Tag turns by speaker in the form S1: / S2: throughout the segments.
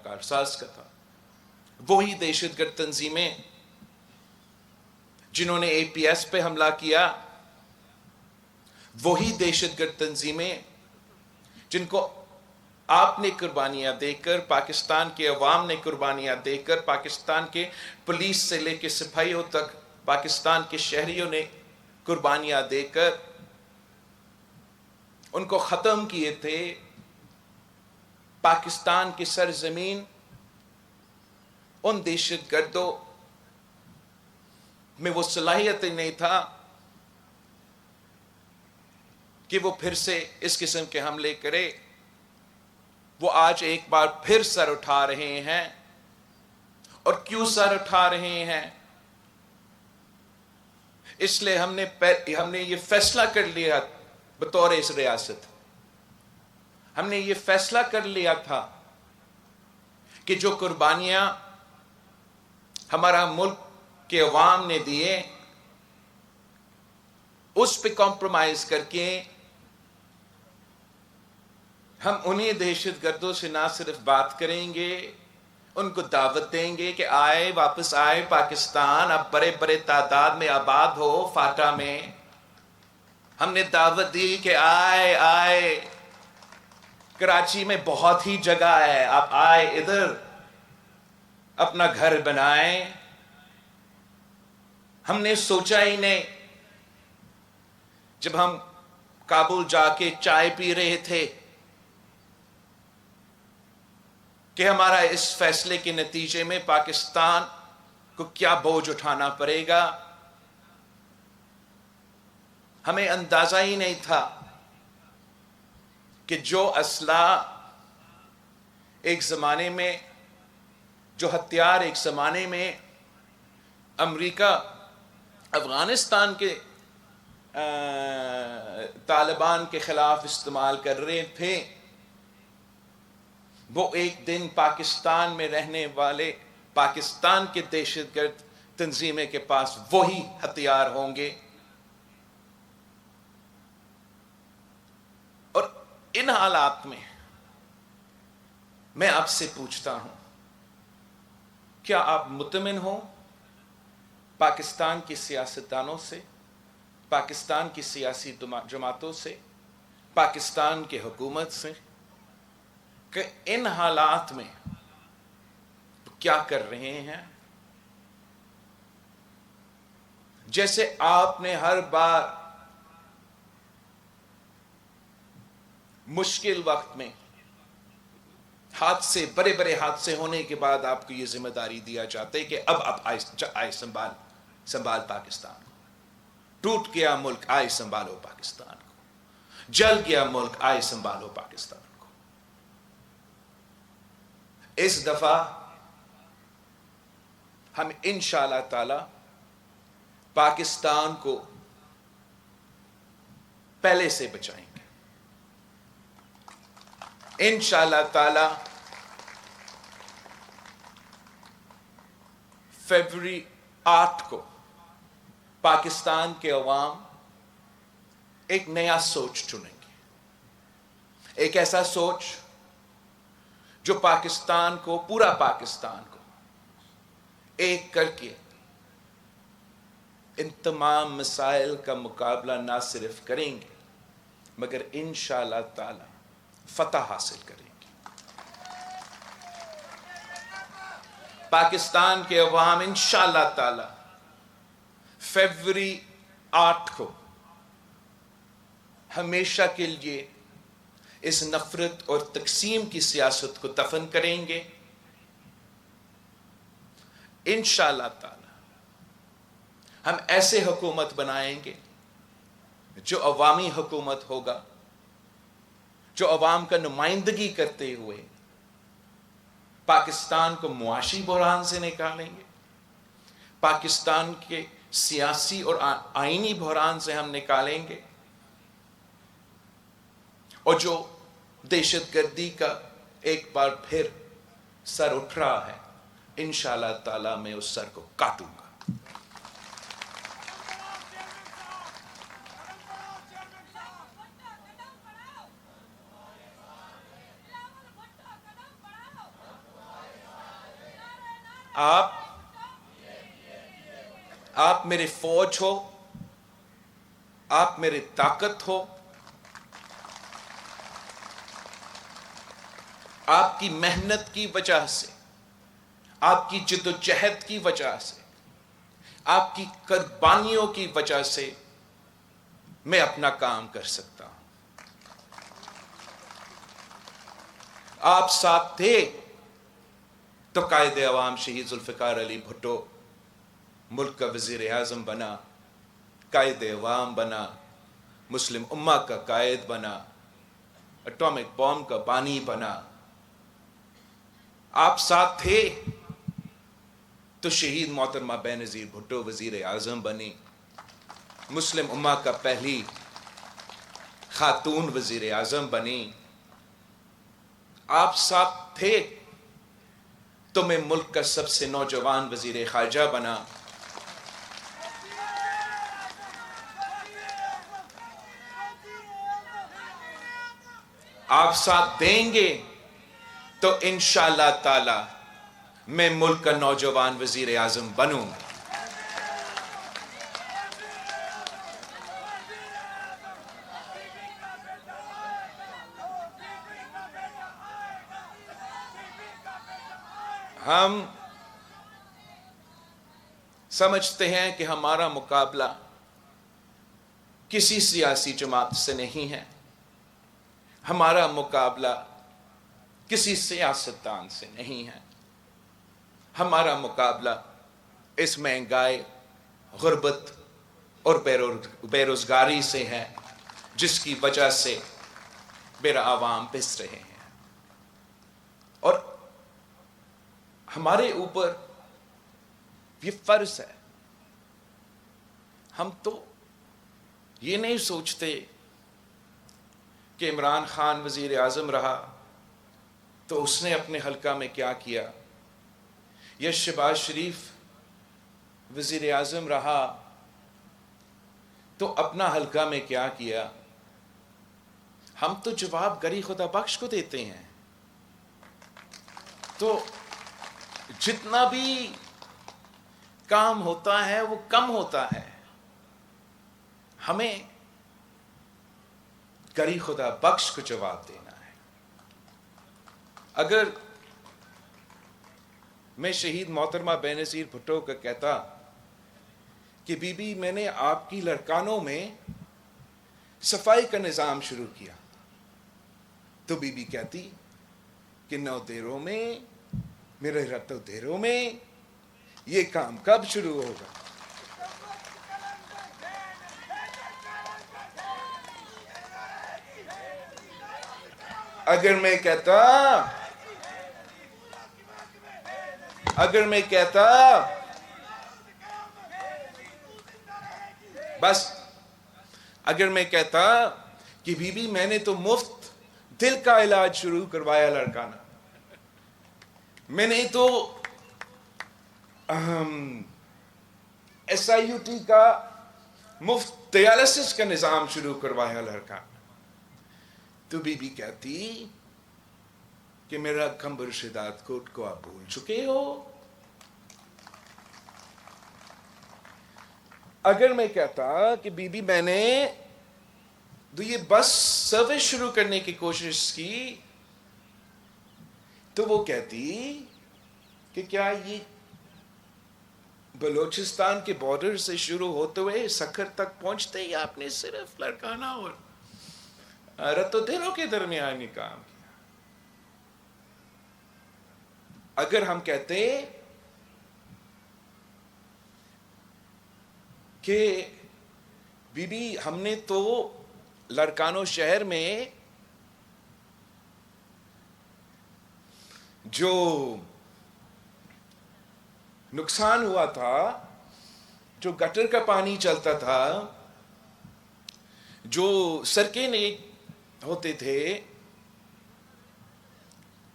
S1: کارساز کا تھا. وہی دہشت گرد تنظیمیں جنہوں نے اے پی ایس پہ حملہ کیا، وہی دہشت گرد تنظیمیں جن کو آپ نے قربانیاں دے کر، پاکستان کے عوام نے قربانیاں دے کر، پاکستان کے پولیس سے لے کے سپاہیوں تک پاکستان کے شہریوں نے قربانیاں دے کر ان کو ختم کیے تھے. پاکستان کی سرزمین ان دہشت گردوں میں وہ صلاحیت نہیں تھا کہ وہ پھر سے اس قسم کے حملے کرے. وہ آج ایک بار پھر سر اٹھا رہے ہیں. اور کیوں سر اٹھا رہے ہیں؟ اس لیے ہم نے یہ فیصلہ کر لیا بطور اس ریاست، ہم نے یہ فیصلہ کر لیا تھا کہ جو قربانیاں ہمارا ملک کے عوام نے دیے، اس پہ کمپرومائز کر کے ہم انہیں دہشت گردوں سے نہ صرف بات کریں گے، ان کو دعوت دیں گے کہ واپس آئے پاکستان، اب بڑے بڑے تعداد میں آباد ہو فاٹا میں. ہم نے دعوت دی کہ آئے کراچی میں بہت ہی جگہ ہے، آپ آئے ادھر اپنا گھر بنائیں. ہم نے سوچا ہی نہیں جب ہم کابل جا کے چائے پی رہے تھے کہ ہمارا اس فیصلے کے نتیجے میں پاکستان کو کیا بوجھ اٹھانا پڑے گا. ہمیں اندازہ ہی نہیں تھا کہ جو اسلحہ ایک زمانے میں، جو ہتھیار ایک زمانے میں امریکہ افغانستان کے طالبان کے خلاف استعمال کر رہے تھے، وہ ایک دن پاکستان میں رہنے والے پاکستان کے دہشت گرد تنظیمیں کے پاس وہی ہتھیار ہوں گے. اور ان حالات میں آپ سے پوچھتا ہوں، کیا آپ مطمئن ہو پاکستان کی سیاستدانوں سے، پاکستان کی سیاسی جماعتوں سے، پاکستان کی حکومت سے، کہ ان حالات میں کیا کر رہے ہیں؟ جیسے آپ نے ہر بار مشکل وقت میں حادثے، بڑے بڑے حادثے ہونے کے بعد آپ کو یہ ذمہ داری دیا جاتا ہے کہ اب آئے سنبھال پاکستان کو. ٹوٹ گیا ملک، آئے سنبھالو پاکستان کو. جل گیا ملک، آئے سنبھالو پاکستان کو. اس دفعہ ہم انشاءاللہ تعالی پاکستان کو پہلے سے بچائیں گے. انشاءاللہ تعالی فروری 8 کو پاکستان کے عوام ایک نیا سوچ چنیں گے. ایک ایسا سوچ جو پاکستان کو، پورا پاکستان کو ایک کر کے ان تمام مسائل کا مقابلہ نہ صرف کریں گے مگر انشاءاللہ تعالی فتح حاصل کریں گے. پاکستان کے عوام انشاءاللہ تعالی فروری 8 کو ہمیشہ کے لیے اس نفرت اور تقسیم کی سیاست کو دفن کریں گے. انشاءاللہ تعالی ہم ایسے حکومت بنائیں گے جو عوامی حکومت ہوگا، جو عوام کا نمائندگی کرتے ہوئے پاکستان کو معاشی بحران سے نکالیں گے، پاکستان کے سیاسی اور آئینی بحران سے ہم نکالیں گے، اور جو دہشت گردی کا ایک بار پھر سر اٹھ رہا ہے، انشاءاللہ تعالی میں اس سر کو کاٹوں گا. آپ میرے فوج ہو، آپ میرے طاقت ہو، آپ کی محنت کی وجہ سے، آپ کی جد و جہد کی وجہ سے، آپ کی قربانیوں کی وجہ سے میں اپنا کام کر سکتا ہوں۔ آپ ساتھ تھے تو قائد عوام شہید ذوالفقار علی بھٹو ملک کا وزیر اعظم بنا، قائد عوام بنا، مسلم امہ کا قائد بنا، اٹامک بام کا بانی بنا۔ آپ ساتھ تھے تو شہید محترمہ بینظیر بھٹو وزیر اعظم بنی، مسلم امہ کا پہلی خاتون وزیر اعظم بنی۔ آپ ساتھ تھے تو میں ملک کا سب سے نوجوان وزیر خارجہ بنا۔ آپ ساتھ دیں گے تو انشاءاللہ تعالی میں ملک کا نوجوان وزیر اعظم بنوں گا۔ ہم سمجھتے ہیں کہ ہمارا مقابلہ کسی سیاسی جماعت سے نہیں ہے، ہمارا مقابلہ کسی سیاستدان سے نہیں ہے، ہمارا مقابلہ اس مہنگائی، غربت اور بے روزگاری سے ہے، جس کی وجہ سے میرا عوام پس رہے ہیں۔ اور ہمارے اوپر یہ فرض ہے، ہم تو یہ نہیں سوچتے کہ عمران خان وزیر اعظم رہا تو اس نے اپنے حلقہ میں کیا کیا، یا شہباز شریف وزیر اعظم رہا تو اپنا حلقہ میں کیا کیا۔ ہم تو جواب گری خدا بخش کو دیتے ہیں۔ تو جتنا بھی کام ہوتا ہے وہ کم ہوتا ہے، ہمیں گری خدا بخش کو جواب دینا ہے۔ اگر میں شہید محترمہ بینظیر بھٹو کا کہتا کہ بی بی میں نے آپ کی لڑکانوں میں صفائی کا نظام شروع کیا، تو بی بی کہتی کہ 9 دیروں میں، میرے رتو دیروں میں یہ کام کب شروع ہوگا؟ اگر میں کہتا کہ بی بی میں نے تو مفت دل کا علاج شروع کروایا لڑکانہ، میں نے تو SIUT کا مفت ڈیالسس کا نظام شروع کروایا لڑکانہ، تو بی بی کہتی کہ میرا کمبر شداد کوٹ کو آپ بھول چکے ہو۔ اگر میں کہتا کہ بی بی میں نے تو یہ بس سروس شروع کرنے کی کوشش کی، تو وہ کہتی کہ کیا یہ بلوچستان کے بارڈر سے شروع ہوتے ہوئے سکھر تک پہنچتے ہی آپ نے صرف لڑکانہ اور رتو دیروں کے درمیان ہی کام کیا۔ اگر ہم کہتے کہ بی بی ہم نے تو لڑکانوں شہر میں جو نقصان ہوا تھا، جو گٹر کا پانی چلتا تھا، جو سڑکیں نہیں ہوتے تھے،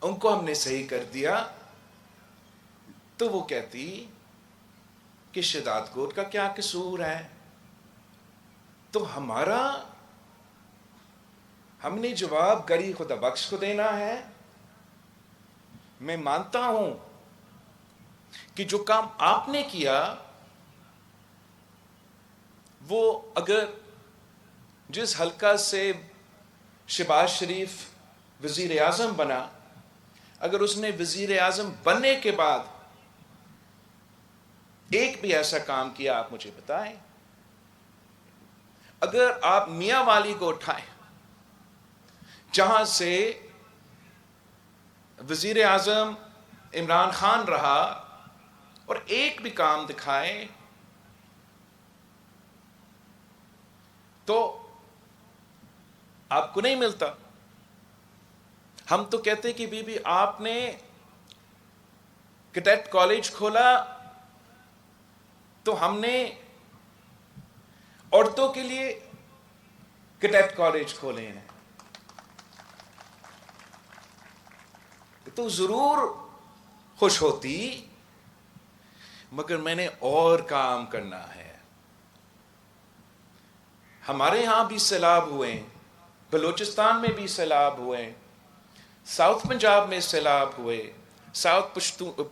S1: ان کو ہم نے صحیح کر دیا، تو وہ کہتی کہ شداد کوٹ کا کیا قصور ہے؟ تو ہم نے جواب گری خدا بخش کو دینا ہے۔ میں مانتا ہوں کہ جو کام آپ نے کیا وہ اگر جس حلقہ سے شہباز شریف وزیر اعظم بنا، اگر اس نے وزیر اعظم بننے کے بعد ایک بھی ایسا کام کیا آپ مجھے بتائیں. اگر آپ میاں والی کو اٹھائیں جہاں سے وزیر اعظم عمران خان رہا اور ایک بھی کام دکھائیں تو آپ کو نہیں ملتا. ہم تو کہتے کہ بی بی آپ نے کیڈٹ کالج کھولا تو ہم نے عورتوں کے لیے کیڈٹ کالج کھولے ہیں تو ضرور خوش ہوتی، مگر میں نے اور کام کرنا ہے. ہمارے ہاں بھی سیلاب ہوئے، بلوچستان میں بھی سیلاب ہوئے، ساؤتھ پنجاب میں سیلاب ہوئے، ساؤتھ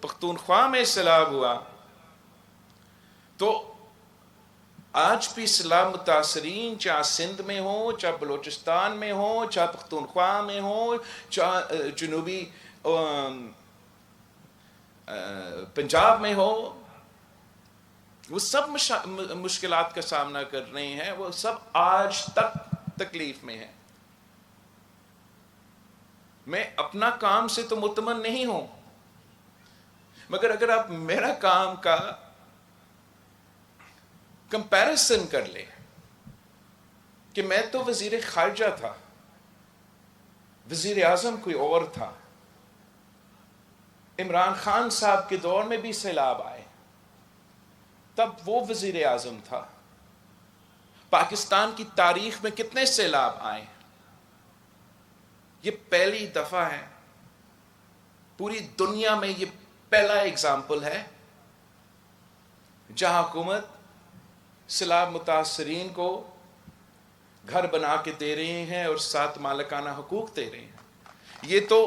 S1: پختونخوا میں سیلاب ہوا. تو آج بھی سیلاب متاثرین چاہے سندھ میں ہو، چاہے بلوچستان میں ہو، چاہے پختونخوا میں ہو، چاہے جنوبی پنجاب میں ہو، وہ سب مشکلات کا سامنا کر رہے ہیں. وہ سب آج تک تکلیف میں ہیں. میں اپنا کام سے تو مطمئن نہیں ہوں، مگر اگر آپ میرا کام کا کمپیرزن کر لیں کہ میں تو وزیر خارجہ تھا، وزیر اعظم کوئی اور تھا، عمران خان صاحب کے دور میں بھی سیلاب آئے تب وہ وزیر اعظم تھا. پاکستان کی تاریخ میں کتنے سیلاب آئے، یہ پہلی دفعہ ہے پوری دنیا میں، یہ پہلا اگزامپل ہے جہاں حکومت سیلاب متاثرین کو گھر بنا کے دے رہے ہیں اور ساتھ مالکانہ حقوق دے رہے ہیں. یہ تو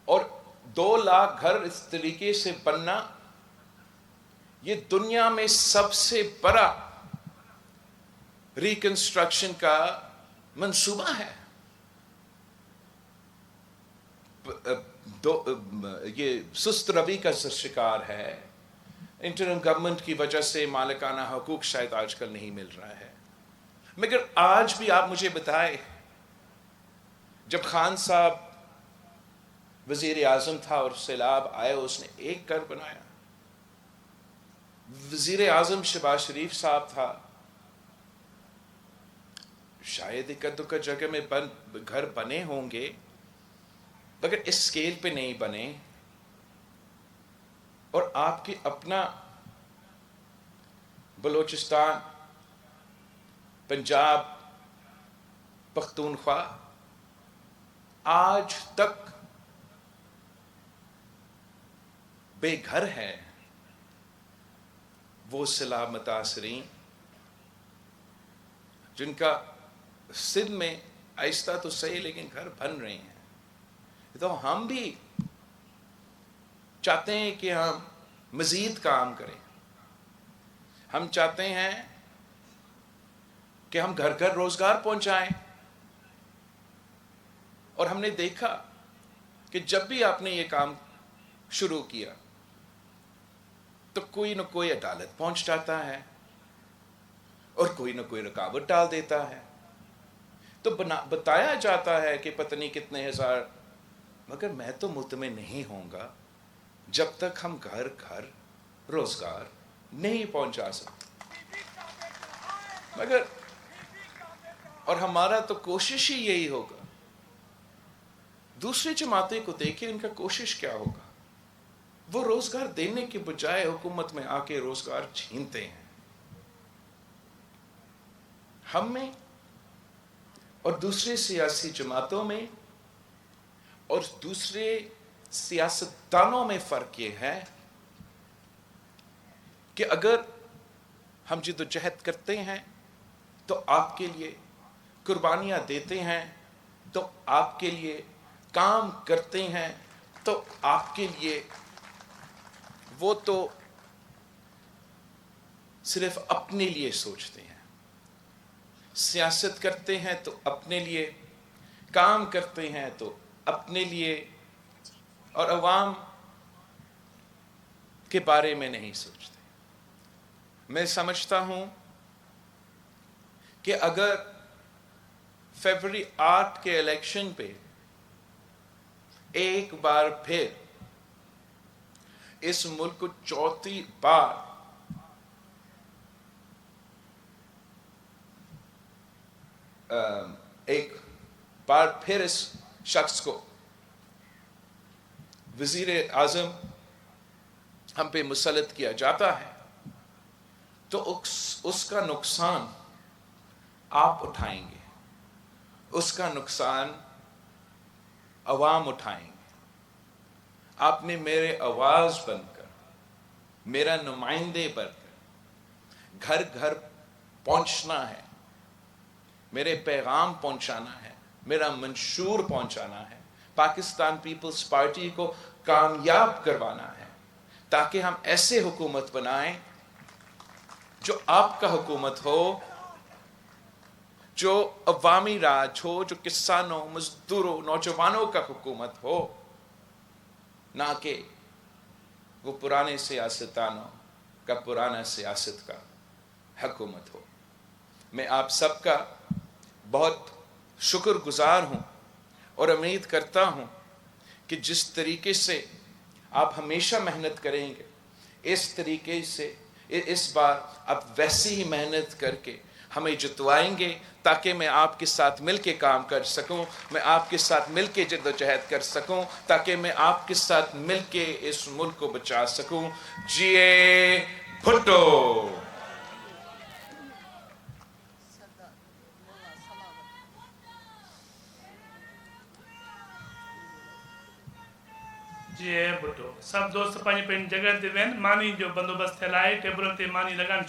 S1: اور 2 لاکھ گھر اس طریقے سے بننا یہ دنیا میں سب سے بڑا ریکنسٹرکشن کا منصوبہ ہے. یہ سست روی کا شکار ہے. انٹرم گورنمنٹ کی وجہ سے مالکانہ حقوق شاید آج کل نہیں مل رہا ہے. مگر آج بھی آپ مجھے بتائیں، جب خان صاحب وزیر اعظم تھا اور سیلاب آئے اس نے ایک گھر بنایا. وزیر اعظم شہباز شریف صاحب تھا، شاید ایک دو جگہ میں گھر بنے ہوں گے مگر اس سکیل پہ نہیں بنے. اور آپ کے اپنا بلوچستان، پنجاب، پختونخوا آج تک بے گھر ہے. وہ سیلاب متاثرین جن کا سندھ میں آہستہ تو صحیح لیکن گھر بن رہے ہیں. تو ہم بھی چاہتے ہیں کہ ہم مزید کام کریں. ہم چاہتے ہیں کہ ہم گھر گھر روزگار پہنچائیں. اور ہم نے دیکھا کہ جب بھی آپ نے یہ کام شروع کیا تو کوئی نہ کوئی عدالت پہنچ جاتا ہے اور کوئی نہ کوئی رکاوٹ ڈال دیتا ہے. تو بتایا جاتا ہے کہ پتہ نہیں کتنے ہزار، مگر میں تو مطمئن نہیں ہوں گا جب تک ہم گھر گھر روزگار نہیں پہنچا سکتے. مگر اور ہمارا تو کوشش ہی یہی ہوگا. دوسری جماعتیں کو دیکھیں ان کا کوشش کیا ہوگا. وہ روزگار دینے کے بجائے حکومت میں آ کے روزگار چھینتے ہیں. ہم میں اور دوسرے سیاسی جماعتوں میں اور دوسرے سیاستدانوں میں فرق یہ ہے کہ اگر ہم جدوجہد کرتے ہیں تو آپ کے لیے قربانیاں دیتے ہیں، تو آپ کے لیے کام کرتے ہیں تو آپ کے لیے وہ تو صرف اپنے لیے سوچتے ہیں، سیاست کرتے ہیں تو اپنے لیے، کام کرتے ہیں تو اپنے لیے، اور عوام کے بارے میں نہیں سوچتے۔ میں سمجھتا ہوں کہ اگر فیبرری 8 کے الیکشن پہ ایک بار پھر اس ملک کو چوتھی بار ایک بار پھر اس شخص کو وزیر اعظم ہم پہ مسلط کیا جاتا ہے تو اس کا نقصان آپ اٹھائیں گے، اس کا نقصان عوام اٹھائیں گے۔ آپ نے میرے آواز بن کر، میرا نمائندے بن کر گھر گھر پہنچنا ہے، میرے پیغام پہنچانا ہے، میرا منشور پہنچانا ہے، پاکستان پیپلز پارٹی کو کامیاب کروانا ہے، تاکہ ہم ایسے حکومت بنائیں جو آپ کا حکومت ہو، جو عوامی راج ہو، جو کسانوں، مزدوروں، نوجوانوں کا حکومت ہو، نہ کہ وہ پرانے سیاستدانوں کا پرانا سیاست کا حکومت ہو۔ میں آپ سب کا بہت شکر گزار ہوں اور امید کرتا ہوں کہ جس طریقے سے آپ ہمیشہ محنت کریں گے، اس طریقے سے اس بار آپ ویسی ہی محنت کر کے ہمیں جتوائیں گے، تاکہ میں آپ کے ساتھ مل کے کام کر سکوں، میں آپ کے ساتھ مل کے جد و جہد کر سکوں، تاکہ میں آپ کے ساتھ مل کے اس ملک کو بچا سکوں۔ جیے بھٹو۔
S2: جی بھٹو۔ سب دوست پنج پنج جگہ تے وین، مانی جو بندوبست تھیل ہے، ٹیبلن تے مانی لگان